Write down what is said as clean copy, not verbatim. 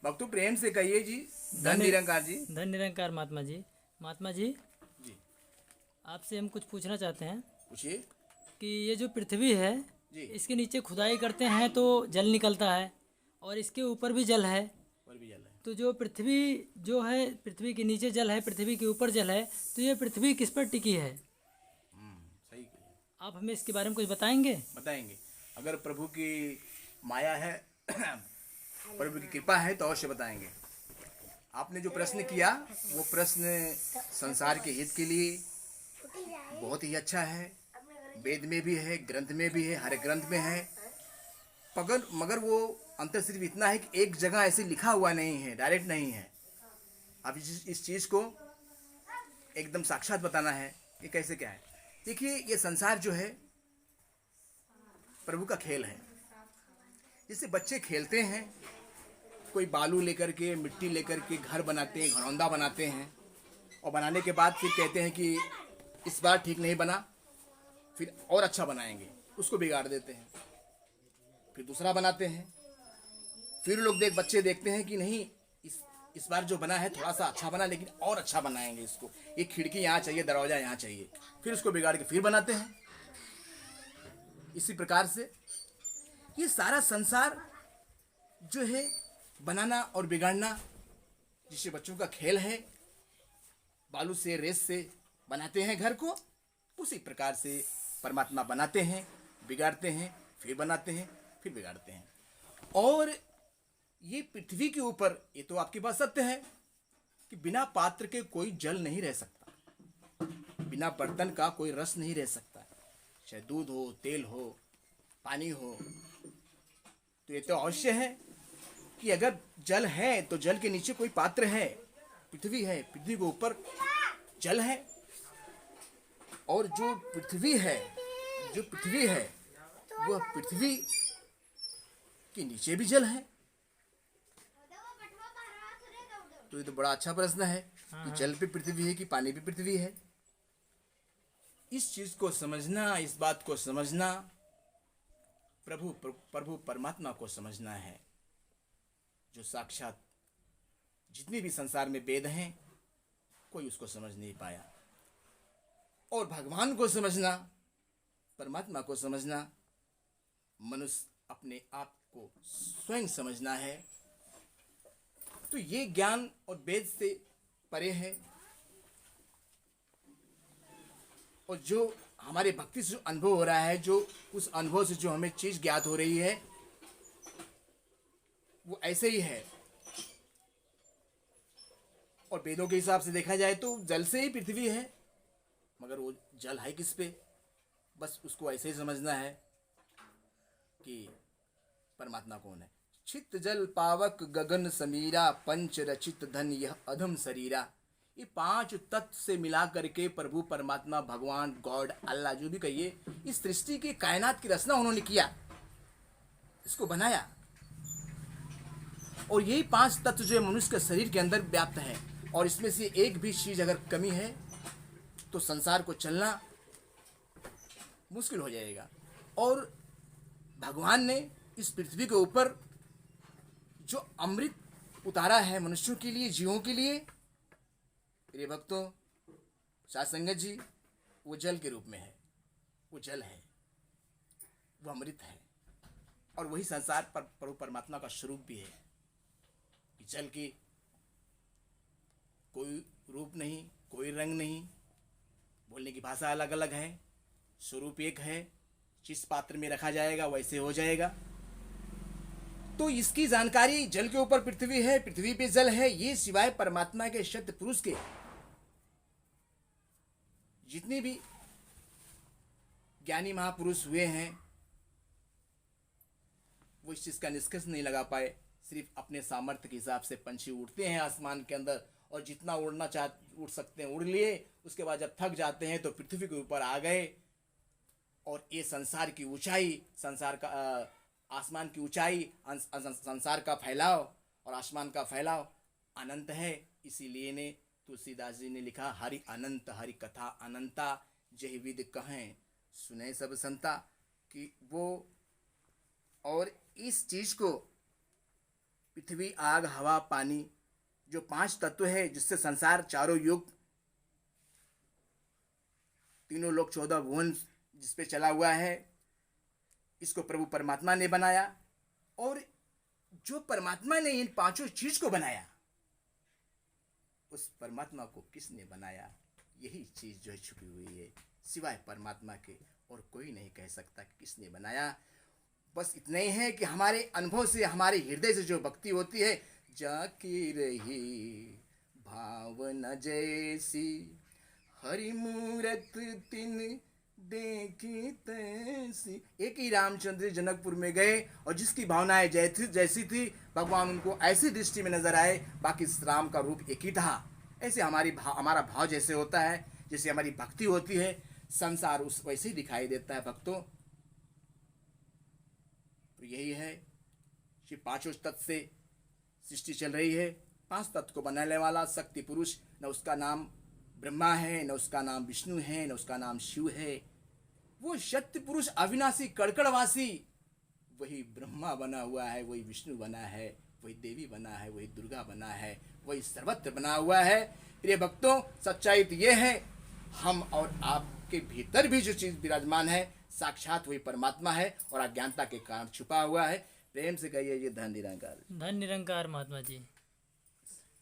भक्तों प्रेम से कहिए जी। धन निरंकार जी। धन निरंकार महात्मा जी। महात्मा जी, जी आपसे हम कुछ पूछना चाहते हैं पूछिए कि ये जो पृथ्वी है, जी। इसके नीचे खुदाई करते हैं तो जल निकलता है, और इसके ऊपर भी जल है। पर भी जल है। तो जो पृथ्वी जो है, पृथ्वी के नीचे जल है, पृथ्वी के ऊपर जल है, तो ये पृथ्वी किस पर टिकी है? सही कहिए। आप हमें इसके बारे में कुछ बताएंगे? बताएंगे। अगर प्रभु की माया है प्रभु की कृपा है तो अवश्य बताएंगे। आपने जो प्रश्न किया वो प्रश्न संसार के हित के लिए बहुत ही अच्छा है। वेद में भी है, ग्रंथ में भी है, हर ग्रंथ में है। मगर वो अंतर सिर्फ इतना है कि एक जगह ऐसे लिखा हुआ नहीं है, डायरेक्ट नहीं है। अब इस चीज को एकदम साक्षात बताना है कि कैसे क्या है। देखिए, ये संसार जो है प्रभु का खेल है। जिससे बच्चे खेलते हैं, कोई बालू लेकर के, मिट्टी लेकर के घर बनाते हैं, घरौंदा बनाते हैं, और बनाने के बाद फिर कहते हैं कि इस बार ठीक नहीं बना, फिर और अच्छा बनाएंगे, उसको बिगाड़ देते हैं। फिर दूसरा बनाते हैं, फिर लोग बच्चे देखते हैं कि नहीं, इस बार जो बना है थोड़ा सा अच्छा बना, लेकिन और अच्छा बनाएंगे इसको, ये खिड़की यहाँ चाहिए, दरवाजा यहाँ चाहिए, फिर उसको बिगाड़ के फिर बनाते हैं। इसी प्रकार से ये सारा संसार जो है बनाना और बिगाड़ना, जिससे बच्चों का खेल है, बालू से, रेत से बनाते हैं घर को, उसी प्रकार से परमात्मा बनाते हैं, बिगाड़ते हैं, फिर बनाते हैं, फिर बिगाड़ते हैं। और ये पृथ्वी के ऊपर, ये तो आपके पास सत्य है कि बिना पात्र के कोई जल नहीं रह सकता, बिना बर्तन का कोई रस नहीं रह सकता, चाहे दूध हो, तेल हो, पानी हो। तो ये तो अवश्य है कि अगर जल है तो जल के नीचे कोई पात्र है, पृथ्वी है, पृथ्वी के ऊपर जल है, और जो पृथ्वी है वह पृथ्वी के नीचे भी जल है। तो ये तो बड़ा अच्छा प्रश्न है कि जल पे पृथ्वी है कि पानी पे पृथ्वी है। इस चीज को समझना, इस बात को समझना, प्रभु परमात्मा को समझना है, जो साक्षात जितने भी संसार में वेद हैं कोई उसको समझ नहीं पाया। और भगवान को समझना, परमात्मा को समझना, मनुष्य अपने आप को स्वयं समझना है। तो ये ज्ञान और वेद से परे है। और जो हमारे भक्ति से जो अनुभव हो रहा है, जो उस अनुभव से जो हमें चीज ज्ञात हो रही है, वो ऐसे ही है। और वेदों के हिसाब से देखा जाए तो जल से ही पृथ्वी है, मगर वो जल है किस पे, बस उसको ऐसे ही समझना है कि परमात्मा कौन है। चित्त जल पावक गगन समीरा, पंच रचित धन यह अधम शरीरा। ये 5 तत्व से मिला करके प्रभु परमात्मा, भगवान, गॉड, अल्लाह, जो भी कहिए, इस सृष्टि की, कायनात की रचना उन्होंने किया, इसको बनाया। और यही 5 तत्व जो मनुष्य के शरीर के अंदर व्याप्त है, और इसमें से एक भी चीज अगर कमी है तो संसार को चलना मुश्किल हो जाएगा। और भगवान ने इस पृथ्वी के ऊपर जो अमृत उतारा है मनुष्यों के लिए, जीवों के लिए, मेरे भक्तों, साध संगत जी, वो जल के रूप में है। वो जल है, वो अमृत है, और वही संसार पर प्रभु परमात्मा का स्वरूप भी है। कि जल की कोई रूप नहीं, कोई रंग नहीं, बोलने की भाषा अलग अलग है, स्वरूप एक है, जिस पात्र में रखा जाएगा वैसे हो जाएगा। तो इसकी जानकारी, जल के ऊपर पृथ्वी है, पृथ्वी पे जल है, ये सिवाय परमात्मा के सत्य पुरुष के जितने भी ज्ञानी महापुरुष हुए हैं, वो इस चीज का निष्कर्ष नहीं लगा पाए। सिर्फ अपने सामर्थ्य के हिसाब से पंछी उड़ते हैं आसमान के अंदर, और जितना उड़ सकते हैं उड़ लिए, उसके बाद जब थक जाते हैं तो पृथ्वी के ऊपर आ गए। और ये संसार की ऊंचाई, संसार का आसमान की ऊंचाई, संसार का फैलाव और आसमान का फैलाव अनंत है। इसीलिए ने तुलसीदास जी ने लिखा, हरि अनंत हरि कथा अनंता, जय विद कहें सुने सब संता। कि वो, और इस चीज को पृथ्वी, आग, हवा, पानी, जो 5 तत्व है जिससे संसार चारों युग, तीनों लोक 14 भुवन जिस पे चला हुआ है, इसको प्रभु परमात्मा ने बनाया। और जो परमात्मा ने इन 5 चीज को बनाया, उस परमात्मा को किसने बनाया? यही चीज जो है छुपी हुई है, सिवाय परमात्मा के और कोई नहीं कह सकता कि किसने बनाया। बस इतना ही है कि हमारे अनुभव से, हमारे हृदय से जो भक्ति होती है, जाकी रही भावना जैसी, हरि मूरत तिन देखी तैसी। एक ही रामचंद्र जनकपुर में गए और जिसकी भावनाएं जैसी थी, भगवान उनको ऐसी दृष्टि में नजर आए, बाकी राम का रूप एक ही था। ऐसे हमारा भाव जैसे होता है, जैसे हमारी भक्ति होती है, संसार उस वैसे ही दिखाई देता है भक्तों। तो यही है कि 5 तत्व से सृष्टि चल रही है। 5 तत्व को बनाने वाला शक्ति पुरुष, न उसका नाम ब्रह्मा है, न उसका नाम विष्णु है, न उसका नाम शिव है। वो शक्ति पुरुष अविनाशी कड़कड़वासी, वही ब्रह्मा बना हुआ है, वही विष्णु बना है, वही देवी बना है, वही दुर्गा बना है, वही सर्वत्र बना हुआ है। प्रिय भक्तों, सच्चाई तो ये है, हम और आपके भीतर भी जो चीज विराजमान है, साक्षात वही परमात्मा है और अज्ञानता के कारण छुपा हुआ है। प्रेम से कहिए ये धन निरंकार। धन निरंकार महात्मा जी।